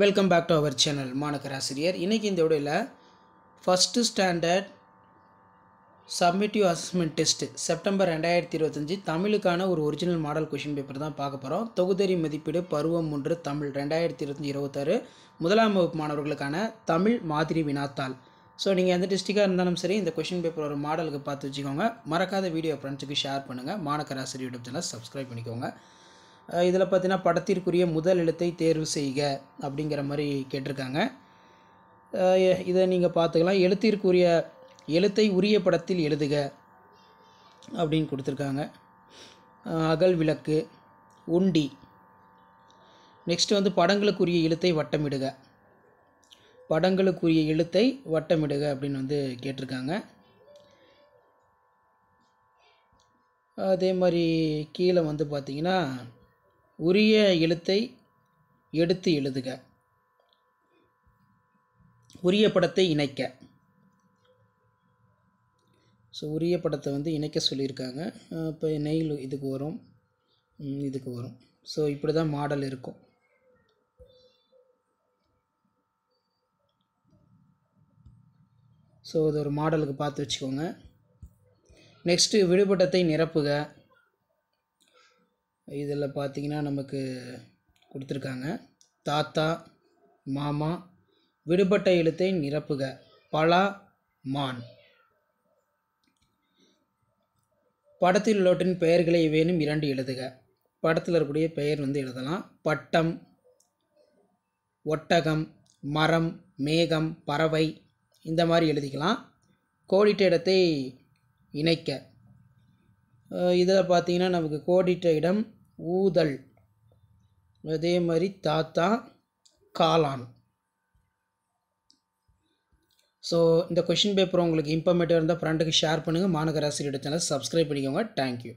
Welcome back to our channel மாணக்கர் ஆசிரியர். இன்றைக்கி இந்த வீடியோவில் first standard summative assessment test September 2025 தமிழுக்கான ஒரு ஒரிஜினல் மாடல் கொஷின் பேப்பர் தான் பார்க்க போகிறோம். தொகுதறி மதிப்பீடு பருவம் 1 தமிழ் 2025-26 முதலாம் வகுப்பு மாணவர்களுக்கான தமிழ் மாதிரி வினாத்தாள். ஸோ நீங்கள் எந்த டிஸ்ட்ரிக்டாக இருந்தாலும் சரி இந்த கொஷின் பேப்பர் ஒரு மாடலுக்கு பார்த்து வச்சுக்கோங்க. மறக்காத வீடியோ ஃப்ரெண்ட்ஸுக்கு ஷேர் பண்ணுங்கள். மாணக்கர் ஆசிரியர் யூடியூப் சேனல் சப்ஸ்கிரைப் பண்ணிக்கோங்க. இதில் பார்த்தீங்கன்னா படத்திற்குரிய முதல் எழுத்தை தேர்வு செய்க அப்படிங்கிற மாதிரி கேட்டிருக்காங்க. இதை நீங்கள் பார்த்துக்கலாம். எழுத்திற்குரிய எழுத்தை உரிய படத்தில் எழுதுக அப்படின்னு கொடுத்துருக்காங்க. அகல் விளக்கு, உண்டி. நெக்ஸ்ட் வந்து படங்களுக்குரிய எழுத்தை வட்டமிடுக, படங்களுக்குரிய எழுத்தை வட்டமிடுக அப்படின்னு வந்து கேட்டிருக்காங்க. அதே மாதிரி கீழே வந்து பார்த்திங்கன்னா உரிய எழுத்தை எடுத்து எழுதுக, உரிய படத்தை இணைக்க. ஸோ உரிய படத்தை வந்து இணைக்க சொல்லியிருக்காங்க. இப்போ நெயில் இதுக்கு வரும், இதுக்கு வரும். ஸோ இப்படி தான் மாடல் இருக்கும். ஸோ இது ஒரு மாடலுக்கு பார்த்து வச்சுக்கோங்க. நெக்ஸ்ட்டு விடுபட்டத்தை நிரப்புக. இதில் பார்த்திங்கன்னா நமக்கு கொடுத்துருக்காங்க தாத்தா, மாமா. விடுபட்ட எழுத்தை நிரப்புக. பலா, மான். படத்தில் உள்ளவற்றின் பெயர்களை ஏதேனும் 2 எழுதுக. படத்தில் இருக்கக்கூடிய பெயர் வந்து எழுதலாம். பட்டம், ஒட்டகம், மரம், மேகம், பறவை, இந்த மாதிரி எழுதிக்கலாம். கோடிட்ட இடத்தை இணைக்க. இதில் பார்த்திங்கன்னா நமக்கு கோடிட்ட இடம் ஊதல். அதே மாதிரி தாத்தா, காளான். ஸோ இந்த கொஷின் பேப்பர் உங்களுக்கு இன்ஃபர்மேட்டிவாக இருந்தால் ஃப்ரெண்டுக்கு ஷேர் பண்ணுங்கள். மாணக்கர் ஆசிரியர் சேனல் சப்ஸ்கிரைப் பண்ணிக்கோங்க. தேங்க்யூ.